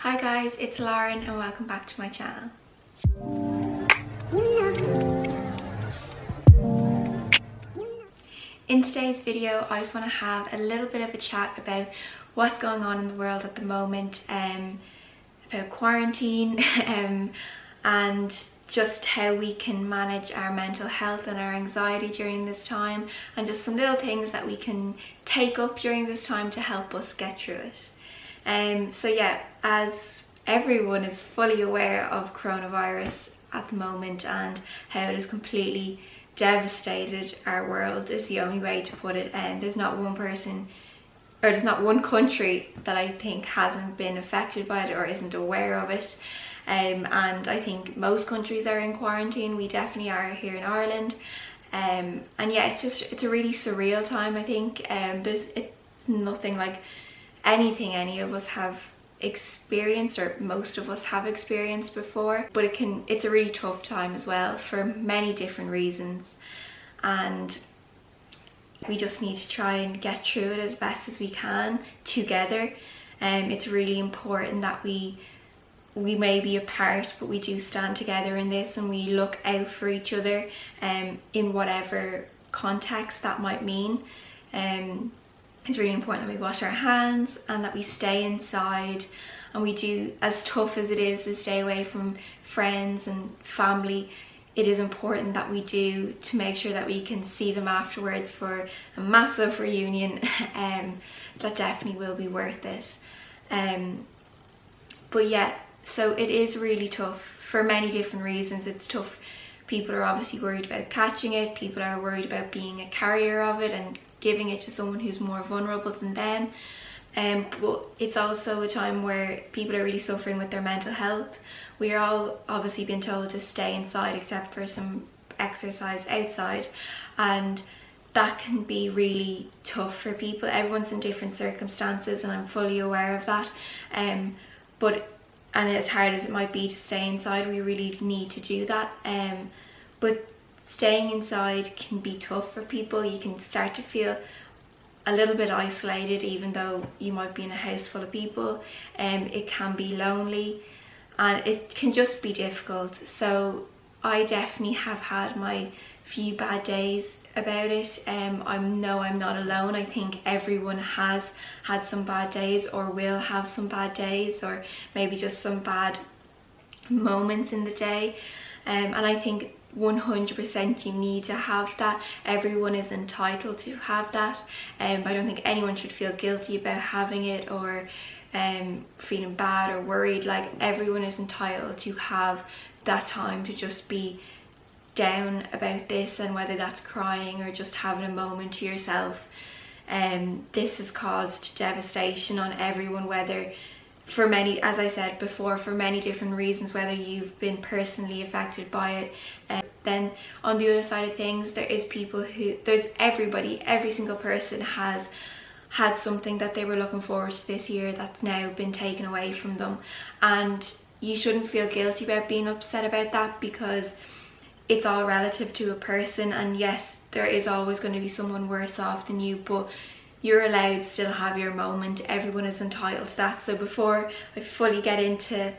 Hi guys, it's Lauren and welcome back to my channel. In today's video, I just want to have a little bit of a chat about what's going on in the world at the moment, about quarantine, and just how we can manage our mental health and our anxiety during this time, and just some little things that we can take up during this time to help us get through it. So yeah, as everyone is fully aware of coronavirus at the moment and how it has completely devastated our world is the only way to put it. There's not one person or there's not one country that I think hasn't been affected by it or isn't aware of it. And I think most countries are in quarantine. We definitely are here in Ireland. And yeah, it's a really surreal time, I think. It's nothing like anything any of us have experienced, or most of us have experienced before, but it's a really tough time as well for many different reasons, and we just need to try and get through it as best as we can together. It's really important that we may be apart, but we do stand together in this, and we look out for each other in whatever context that might mean. It's really important that we wash our hands and that we stay inside, and we do, as tough as it is to stay away from friends and family, it is important that we do, to make sure that we can see them afterwards for a massive reunion. That definitely will be worth it. But yeah, so it is really tough for many different reasons. It's tough. People are obviously worried about catching it. People are worried about being a carrier of it and giving it to someone who's more vulnerable than them. But it's also a time where people are really suffering with their mental health. We are all obviously been told to stay inside except for some exercise outside, and that can be really tough for people. Everyone's in different circumstances and I'm fully aware of that. And as hard as it might be to stay inside, we really need to do that. But staying inside can be tough for people. You can start to feel a little bit isolated even though you might be in a house full of people. It can be lonely and it can just be difficult. So I definitely have had my few bad days about it. I know I'm not alone. I think everyone has had some bad days or will have some bad days, or maybe just some bad moments in the day. And I think 100% you need to have that. Everyone is entitled to have that. I don't think anyone should feel guilty about having it or feeling bad or worried. Like, everyone is entitled to have that time to just be down about this, and whether that's crying or just having a moment to yourself. This has caused devastation on everyone, whether for many, as I said before, for many different reasons, whether you've been personally affected by it. Then on the other side of things, every single person has had something that they were looking forward to this year that's now been taken away from them, and you shouldn't feel guilty about being upset about that, because it's all relative to a person. And yes, there is always going to be someone worse off than you, but you're allowed to still have your moment. Everyone is entitled to that. So before I fully get into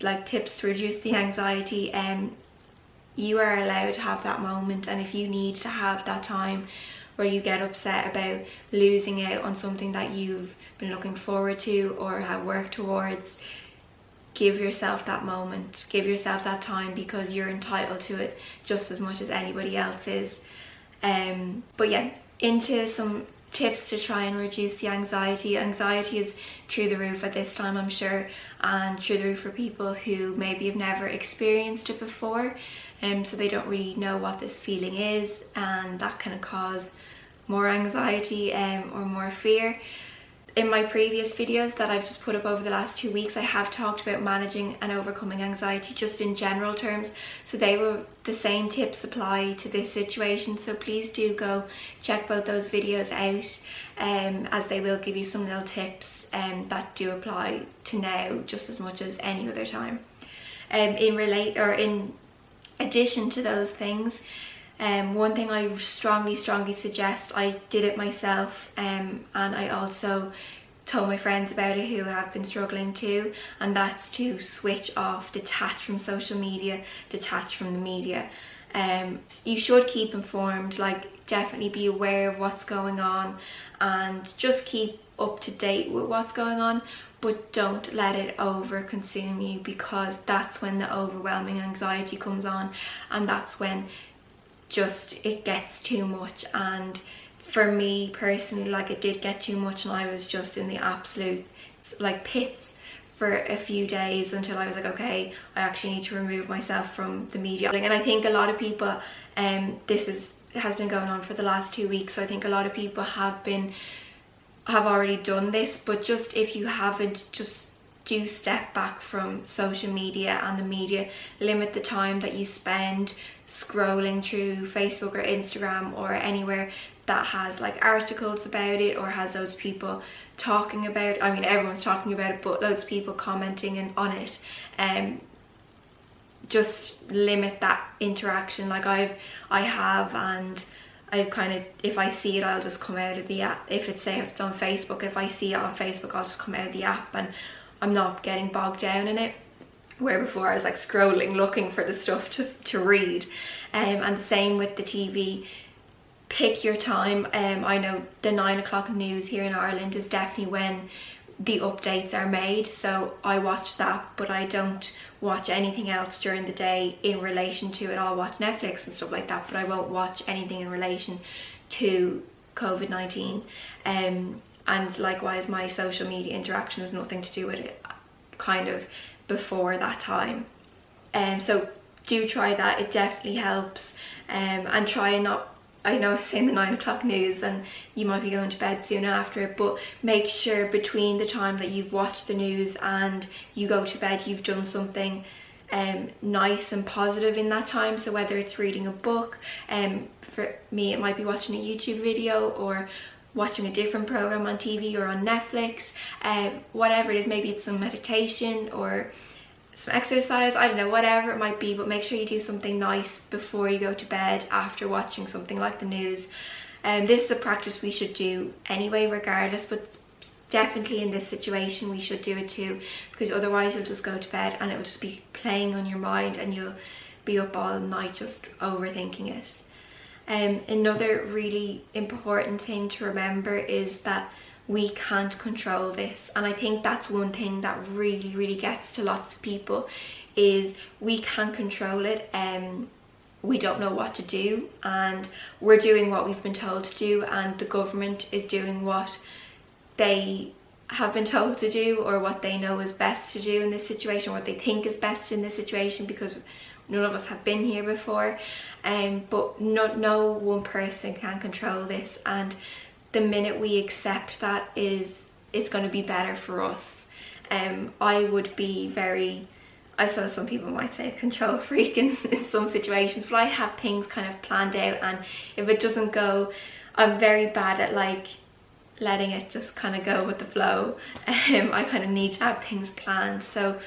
like tips to reduce the anxiety, you are allowed to have that moment. And if you need to have that time where you get upset about losing out on something that you've been looking forward to or have worked towards, give yourself that moment, give yourself that time, because you're entitled to it just as much as anybody else is. But yeah, into some tips to try and reduce the anxiety. Anxiety is through the roof at this time, I'm sure, and through the roof for people who maybe have never experienced it before, so they don't really know what this feeling is, and that can cause more anxiety or more fear. In my previous videos that I've just put up over the last 2 weeks, I have talked about managing and overcoming anxiety just in general terms, so the same tips apply to this situation. So please do go check both those videos out, as they will give you some little tips that do apply to now just as much as any other time. In addition to those things, one thing I strongly suggest, I did it myself, and I also told my friends about it who have been struggling too, and that's to switch off, detach from social media, detach from the media. You should keep informed, like definitely be aware of what's going on and just keep up to date with what's going on, but don't let it over consume you, because that's when the overwhelming anxiety comes on, and that's when just it gets too much. And for me personally, like it did get too much, and I was just in the absolute like pits for a few days until I was like, okay, I actually need to remove myself from the media. And I think a lot of people, this has been going on for the last 2 weeks, so I think a lot of people have already done this. But just if you haven't, just do step back from social media and the media. Limit the time that you spend scrolling through Facebook or Instagram or anywhere that has like articles about it or has those people talking about it. I mean, everyone's talking about it, but loads of people commenting on it. Just limit that interaction. Like I have, and I kind of, if I see it, I'll just come out of the app. If it's, say, if it's on Facebook, if I see it on Facebook, I'll just come out of the app, and I'm not getting bogged down in it. Where before I was like scrolling, looking for the stuff to read. And the same with the TV. Pick your time. I know the 9 o'clock news here in Ireland is definitely when the updates are made, so I watch that, but I don't watch anything else during the day in relation to it. I'll watch Netflix and stuff like that, but I won't watch anything in relation to COVID-19. And likewise, my social media interaction has nothing to do with it kind of before that time. So do try that, it definitely helps. And try and not, I know I'm saying the 9 o'clock news and you might be going to bed soon after it, but make sure between the time that you've watched the news and you go to bed, you've done something nice and positive in that time. So whether it's reading a book, for me it might be watching a YouTube video or watching a different program on TV or on Netflix, whatever it is. Maybe it's some meditation or some exercise, I don't know, whatever it might be, but make sure you do something nice before you go to bed after watching something like the news. This is a practice we should do anyway regardless, but definitely in this situation we should do it too, because otherwise you'll just go to bed and it will just be playing on your mind and you'll be up all night just overthinking it. Another really important thing to remember is that we can't control this, and I think that's one thing that really gets to lots of people, is we can't control it. We don't know what to do, and we're doing what we've been told to do, and the government is doing what they have been told to do, or what they know is best to do in this situation, what they think is best in this situation, because none of us have been here before. But no one person can control this, and the minute we accept that, it's going to be better for us. I would be very, I suppose some people might say, a control freak in some situations, but I have things kind of planned out, and if it doesn't go, I'm very bad at like letting it just kind of go with the flow. I kind of need to have things planned. So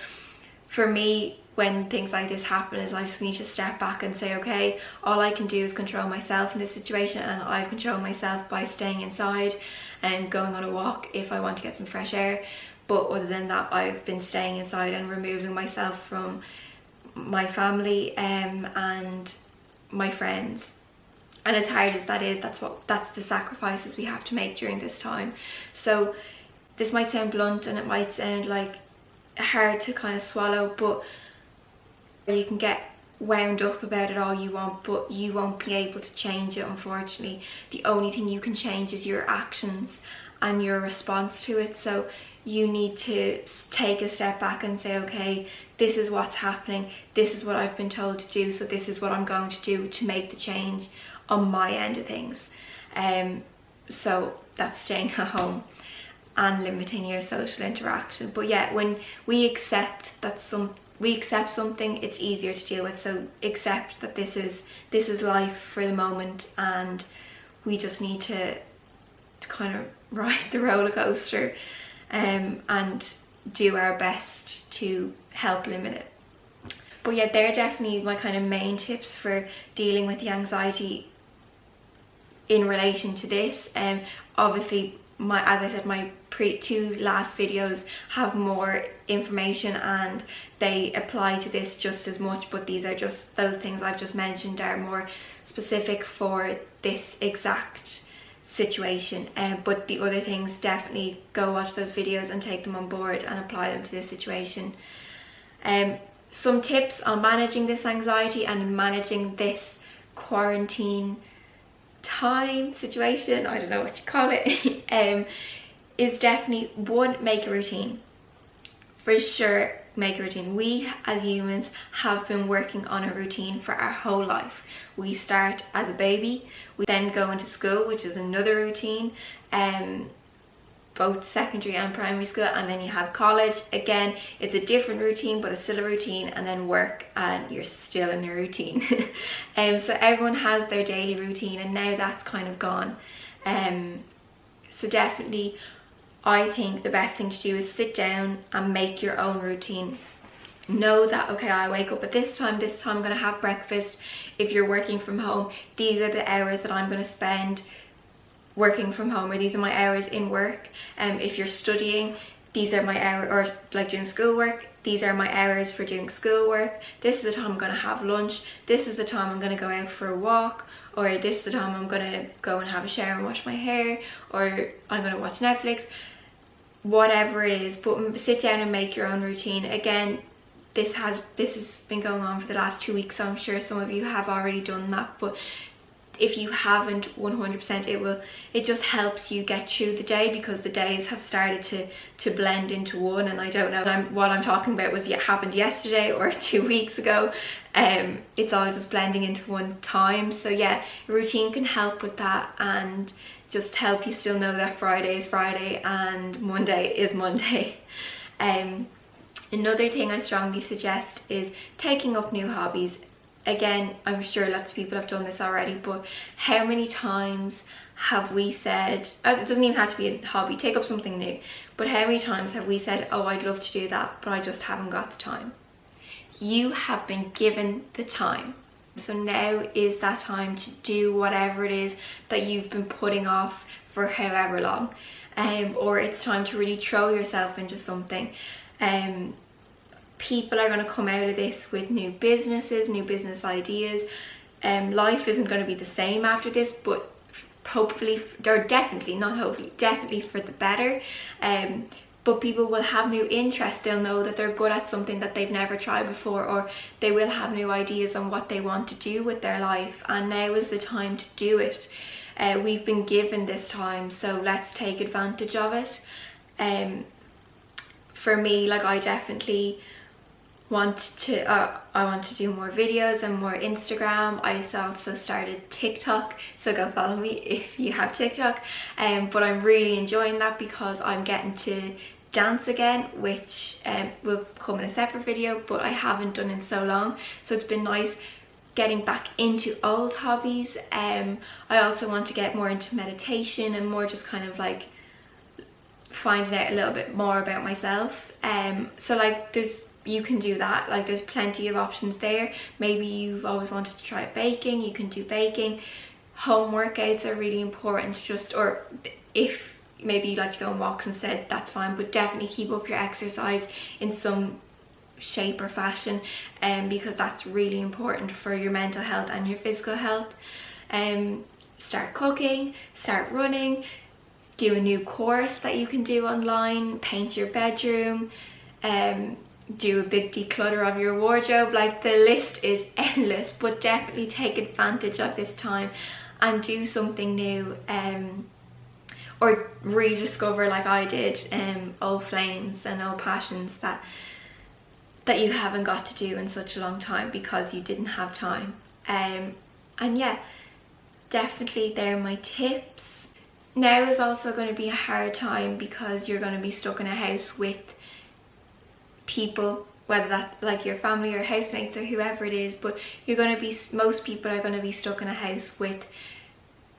for me, when things like this happen, is I just need to step back and say, okay, all I can do is control myself in this situation, and I control myself by staying inside and going on a walk if I want to get some fresh air. But other than that, I've been staying inside and removing myself from my family and my friends. And as hard as that is, that's the sacrifices we have to make during this time. So this might sound blunt and it might sound like hard to kind of swallow, but you can get wound up about it all you want, but you won't be able to change it, unfortunately. The only thing you can change is your actions and your response to it. So you need to take a step back and say, okay, this is what's happening, this is what I've been told to do, so this is what I'm going to do to make the change on my end of things. So that's staying at home and limiting your social interaction. But yeah, when we accept that something, it's easier to deal with. So accept that this is life for the moment, and we just need to kind of ride the roller coaster and do our best to help limit it. But yeah, they're definitely my kind of main tips for dealing with the anxiety in relation to this. Obviously as I said, my two last videos have more information and they apply to this just as much, but these are just, those things I've just mentioned are more specific for this exact situation. But the other things, definitely go watch those videos and take them on board and apply them to this situation. Some tips on managing this anxiety and managing this quarantine time situation, I don't know what you call it, is definitely, one, make a routine. For sure, make a routine. We as humans have been working on a routine for our whole life. We start as a baby, we then go into school, which is another routine, both secondary and primary school, and then you have college. Again, it's a different routine, but it's still a routine, and then work, and you're still in your routine. So everyone has their daily routine, and now that's kind of gone. So definitely, I think the best thing to do is sit down and make your own routine. Know that, okay, I wake up at this time I'm going to have breakfast. If you're working from home, these are the hours that I'm going to spend working from home, or these are my hours in work. If you're studying, these are my hours, or like doing schoolwork, these are my hours for doing schoolwork. This is the time I'm going to have lunch. This is the time I'm going to go out for a walk, or this is the time I'm going to go and have a shower and wash my hair, or I'm going to watch Netflix. Whatever it is, but sit down and make your own routine. Again, this has been going on for the last 2 weeks, so I'm sure some of you have already done that, but if you haven't 100%, it just helps you get through the day, because the days have started to blend into one, and I don't know what I'm talking about was happened yesterday or 2 weeks ago. It's all just blending into one time. So yeah, a routine can help with that and just help you still know that Friday is Friday and Monday is Monday. Another thing I strongly suggest is taking up new hobbies. Again, I'm sure lots of people have done this already, but how many times have we said, it doesn't even have to be a hobby, take up something new, but how many times have we said, oh, I'd love to do that, but I just haven't got the time? You have been given the time. So now is that time to do whatever it is that you've been putting off for however long. Or it's time to really throw yourself into something. People are going to come out of this with new businesses, new business ideas. Life isn't going to be the same after this, but hopefully, or definitely, not hopefully, definitely for the better. But people will have new interests. They'll know that they're good at something that they've never tried before, or they will have new ideas on what they want to do with their life, and now is the time to do it. We've been given this time, so let's take advantage of it. For me, like, I definitely want to do more videos and more Instagram. I also started TikTok, so go follow me if you have TikTok. But I'm really enjoying that because I'm getting to dance again, which will come in a separate video, but I haven't done in so long, so it's been nice getting back into old hobbies. I also want to get more into meditation and more just kind of like finding out a little bit more about myself. So like you can do that, like there's plenty of options there. Maybe you've always wanted to try baking, you can do baking. Home workouts are really important, or if maybe you like to go on walks instead, that's fine, but definitely keep up your exercise in some shape or fashion, because that's really important for your mental health and your physical health. Start cooking, start running, do a new course that you can do online, paint your bedroom, do a big declutter of your wardrobe. Like, the list is endless, but definitely take advantage of this time and do something new, or rediscover, like I did, old flames and old passions that you haven't got to do in such a long time because you didn't have time. And yeah, definitely they're my tips. Now is also going to be a hard time because you're going to be stuck in a house with people, whether that's like your family or housemates or whoever it is, but most people are going to be stuck in a house with,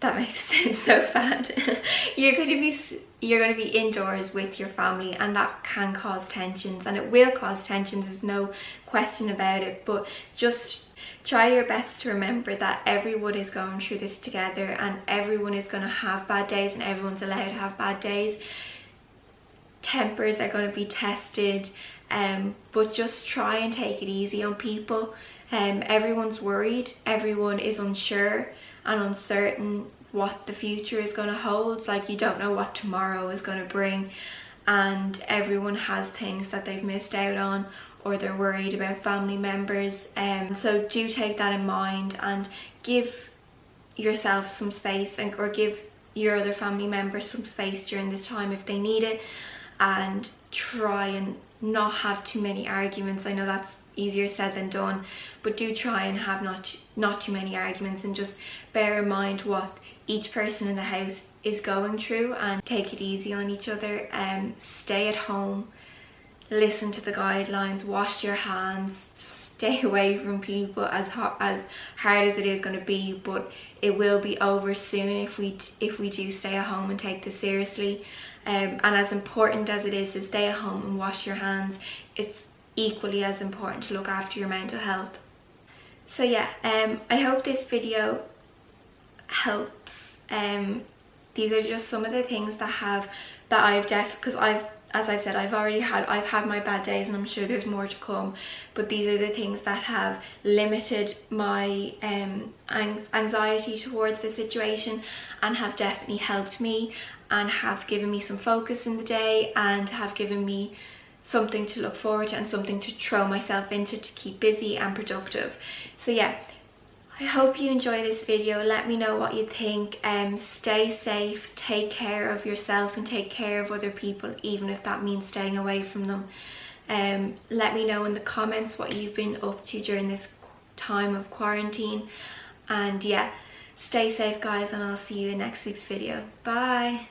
that makes it sound so bad. You're going to be indoors with your family, and that can cause tensions, and it will cause tensions, there's no question about it. But just Try your best to remember that everyone is going through this together, and everyone is going to have bad days, and everyone's allowed to have bad days. Tempers are going to be tested, but just try and take it easy on people. Everyone's worried, everyone is unsure and uncertain what the future is going to hold. Like, you don't know what tomorrow is going to bring, and everyone has things that they've missed out on, or they're worried about family members. So do take that in mind, and give yourself some space, or give your other family members some space during this time if they need it, and try and not have too many arguments. I know that's easier said than done, but do try and have not too many arguments, and just bear in mind what each person in the house is going through, and take it easy on each other. Stay at home, listen to the guidelines, wash your hands, stay away from people, as hard as it is going to be, but it will be over soon if we do stay at home and take this seriously. And as important as it is to stay at home and wash your hands, it's equally as important to look after your mental health. So yeah, I hope this video helps. These are just some of the things that I've because as I've said, I've had my bad days, and I'm sure there's more to come, but these are the things that have limited my anxiety towards the situation, and have definitely helped me, and have given me some focus in the day, and have given me something to look forward to, and something to throw myself into to keep busy and productive. So yeah, I hope you enjoy this video. Let me know what you think. Stay safe, take care of yourself, and take care of other people, even if that means staying away from them. Let me know in the comments what you've been up to during this time of quarantine. And yeah, stay safe guys, and I'll see you in next week's video. Bye.